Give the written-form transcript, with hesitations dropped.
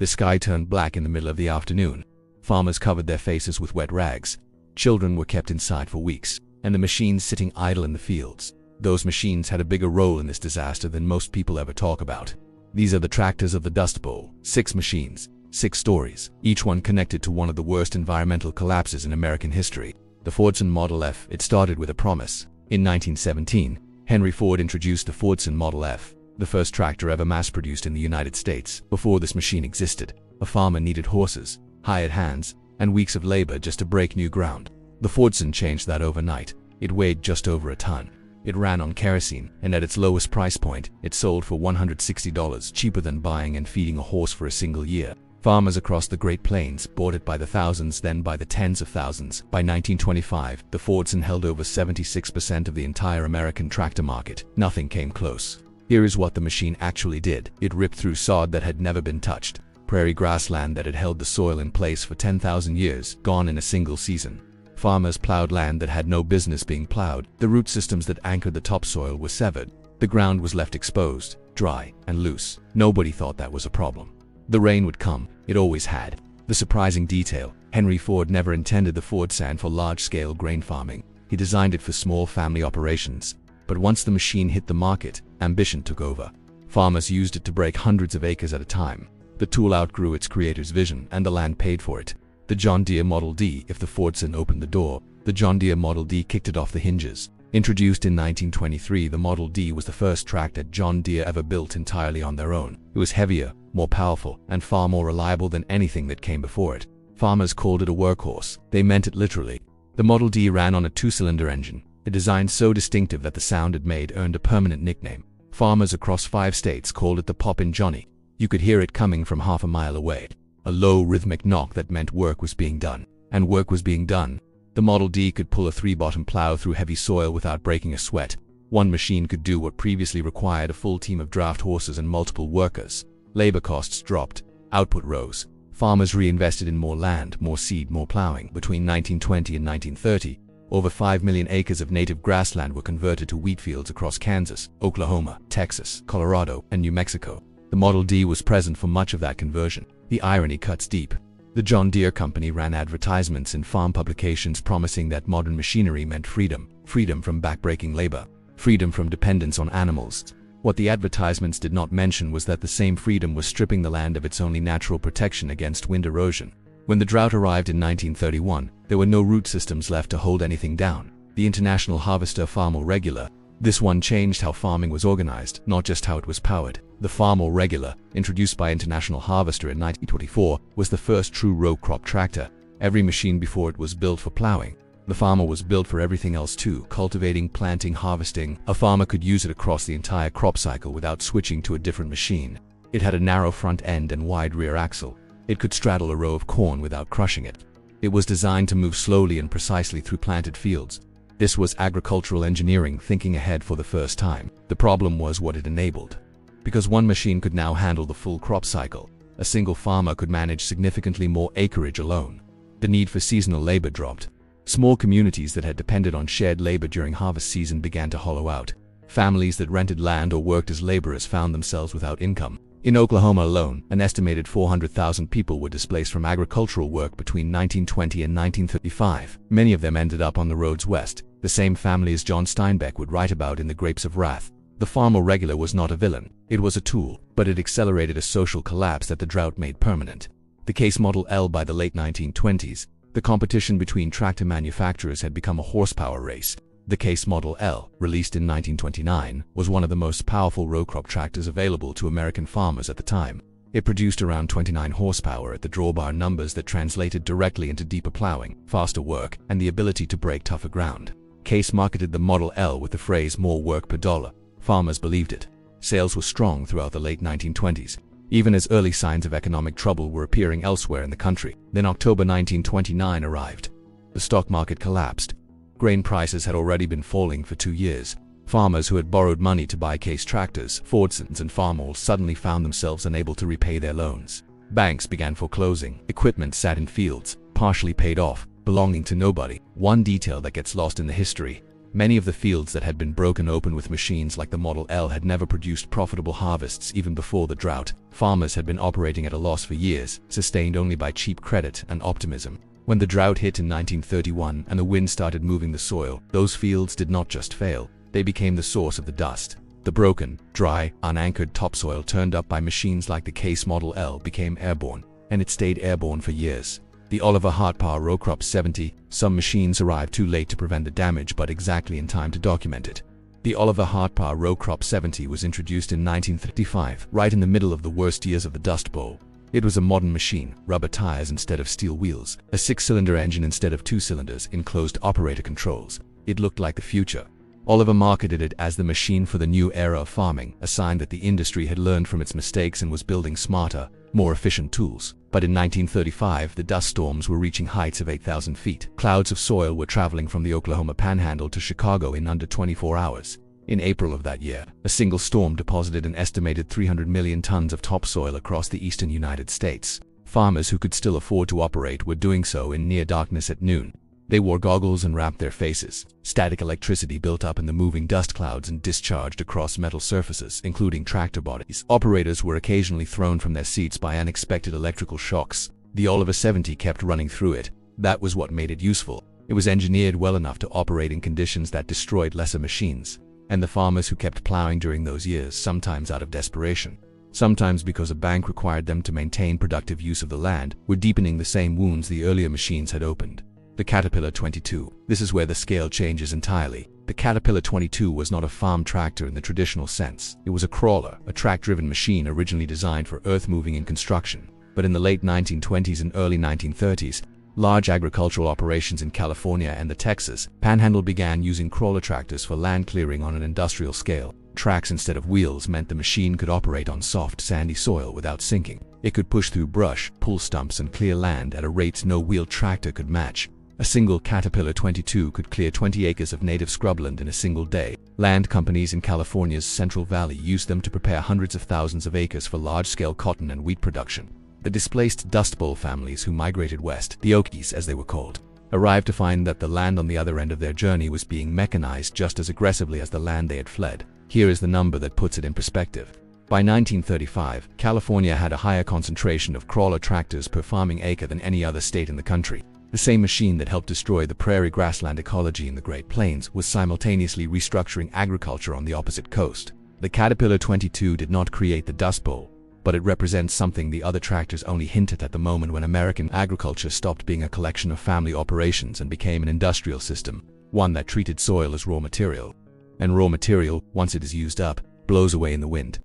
The sky turned black in the middle of the afternoon. Farmers covered their faces with wet rags. Children were kept inside for weeks, and the machines sitting idle in the fields. Those machines had a bigger role in this disaster than most people ever talk about. These are the tractors of the Dust Bowl. 6 machines, 6 stories, each one connected to one of the worst environmental collapses in American history. The Fordson Model F. It started with a promise. In 1917, Henry Ford introduced the Fordson Model F, the first tractor ever mass-produced in the United States. Before this machine existed, a farmer needed horses, hired hands, and weeks of labor just to break new ground. The Fordson changed that overnight. It weighed just over a ton. It ran on kerosene, and at its lowest price point, it sold for $160, cheaper than buying and feeding a horse for a single year. Farmers across the Great Plains bought it by the thousands, then by the tens of thousands. By 1925, the Fordson held over 76% of the entire American tractor market. Nothing came close. Here is what the machine actually did. It ripped through sod that had never been touched. Prairie grassland that had held the soil in place for 10,000 years, gone in a single season. Farmers plowed land that had no business being plowed. The root systems that anchored the topsoil were severed. The ground was left exposed, dry, and loose. Nobody thought that was a problem. The rain would come. It always had. The surprising detail: Henry Ford never intended the Fordson for large-scale grain farming. He designed it for small family operations. But once the machine hit the market, ambition took over. Farmers used it to break hundreds of acres at a time. The tool outgrew its creator's vision, and the land paid for it. The John Deere Model D. If the Fordson opened the door, the John Deere Model D kicked it off the hinges. Introduced in 1923, the Model D was the first tractor John Deere ever built entirely on their own. It was heavier, more powerful, and far more reliable than anything that came before it. Farmers called it a workhorse. They meant it literally. The Model D ran on a 2-cylinder engine, a design so distinctive that the sound it made earned a permanent nickname. Farmers across 5 states called it the Poppin' Johnny. You could hear it coming from half a mile away. A low, rhythmic knock that meant work was being done. And work was being done. The Model D could pull a 3-bottom plow through heavy soil without breaking a sweat. One machine could do what previously required a full team of draft horses and multiple workers. Labor costs dropped. Output rose. Farmers reinvested in more land, more seed, more plowing. Between 1920 and 1930, over 5 million acres of native grassland were converted to wheat fields across Kansas, Oklahoma, Texas, Colorado, and New Mexico. The Model D was present for much of that conversion. The irony cuts deep. The John Deere Company ran advertisements in farm publications promising that modern machinery meant freedom. Freedom from backbreaking labor. Freedom from dependence on animals. What the advertisements did not mention was that the same freedom was stripping the land of its only natural protection against wind erosion. When the drought arrived in 1931, there were no root systems left to hold anything down. The International Harvester Farmall Regular. This one changed how farming was organized, not just how it was powered. The Farmall Regular, introduced by International Harvester in 1924, was the first true row crop tractor. Every machine before it was built for plowing. The Farmall was built for everything else too: cultivating, planting, harvesting. A farmer could use it across the entire crop cycle without switching to a different machine. It had a narrow front end and wide rear axle. It could straddle a row of corn without crushing it. It was designed to move slowly and precisely through planted fields. This was agricultural engineering thinking ahead for the first time. The problem was what it enabled. Because one machine could now handle the full crop cycle, a single farmer could manage significantly more acreage alone. The need for seasonal labor dropped. Small communities that had depended on shared labor during harvest season began to hollow out. Families that rented land or worked as laborers found themselves without income. In Oklahoma alone, an estimated 400,000 people were displaced from agricultural work between 1920 and 1935. Many of them ended up on the roads west, the same families John Steinbeck would write about in The Grapes of Wrath. The Farmall Regular was not a villain. It was a tool, but it accelerated a social collapse that the drought made permanent. The Case Model L. By the late 1920s, the competition between tractor manufacturers had become a horsepower race. The Case Model L, released in 1929, was one of the most powerful row crop tractors available to American farmers at the time. It produced around 29 horsepower at the drawbar numbers that translated directly into deeper plowing, faster work, and the ability to break tougher ground. Case marketed the Model L with the phrase "more work per dollar." Farmers believed it. Sales were strong throughout the late 1920s, even as early signs of economic trouble were appearing elsewhere in the country. Then October 1929 arrived. The stock market collapsed. Grain prices had already been falling for 2 years. Farmers who had borrowed money to buy Case tractors, Fordsons, and Farmalls suddenly found themselves unable to repay their loans. Banks began foreclosing. Equipment sat in fields, partially paid off, belonging to nobody. One detail that gets lost in the history: Many of the fields that had been broken open with machines like the Model L had never produced profitable harvests even before the drought. Farmers had been operating at a loss for years, sustained only by cheap credit and optimism. When the drought hit in 1931 and the wind started moving the soil, those fields did not just fail, they became the source of the dust. The broken, dry, unanchored topsoil turned up by machines like the Case Model L became airborne, and it stayed airborne for years. The Oliver Hartpower Row Crop 70, some machines arrived too late to prevent the damage but exactly in time to document it. The Oliver Hartpower Row Crop 70 was introduced in 1935, right in the middle of the worst years of the Dust Bowl. It was a modern machine, rubber tires instead of steel wheels, a 6-cylinder engine instead of 2 cylinders, enclosed operator controls. It looked like the future. Oliver marketed it as the machine for the new era of farming, a sign that the industry had learned from its mistakes and was building smarter, more efficient tools. But in 1935, the dust storms were reaching heights of 8,000 feet. Clouds of soil were traveling from the Oklahoma Panhandle to Chicago in under 24 hours. In April of that year, a single storm deposited an estimated 300 million tons of topsoil across the eastern United States. Farmers who could still afford to operate were doing so in near darkness at noon. They wore goggles and wrapped their faces. Static electricity built up in the moving dust clouds and discharged across metal surfaces, including tractor bodies. Operators were occasionally thrown from their seats by unexpected electrical shocks. The Oliver 70 kept running through it. That was what made it useful. It was engineered well enough to operate in conditions that destroyed lesser machines. And the farmers who kept plowing during those years, sometimes out of desperation, sometimes because a bank required them to maintain productive use of the land, were deepening the same wounds the earlier machines had opened. The Caterpillar 22. This is where the scale changes entirely. The Caterpillar 22 was not a farm tractor in the traditional sense. It was a crawler, a track-driven machine originally designed for earth moving and construction. But in the late 1920s and early 1930s, large agricultural operations in California and the Texas Panhandle began using crawler tractors for land clearing on an industrial scale. Tracks instead of wheels meant the machine could operate on soft, sandy soil without sinking. It could push through brush, pull stumps, and clear land at a rate no wheeled tractor could match. A single Caterpillar 22 could clear 20 acres of native scrubland in a single day. Land companies in California's Central Valley used them to prepare hundreds of thousands of acres for large-scale cotton and wheat production. The displaced Dust Bowl families who migrated west, the Okies as they were called, arrived to find that the land on the other end of their journey was being mechanized just as aggressively as the land they had fled. Here is the number that puts it in perspective. By 1935, California had a higher concentration of crawler tractors per farming acre than any other state in the country. The same machine that helped destroy the prairie grassland ecology in the Great Plains was simultaneously restructuring agriculture on the opposite coast. The Caterpillar 22 did not create the Dust Bowl, but it represents something the other tractors only hinted at the moment when American agriculture stopped being a collection of family operations and became an industrial system, one that treated soil as raw material. And raw material, once it is used up, blows away in the wind.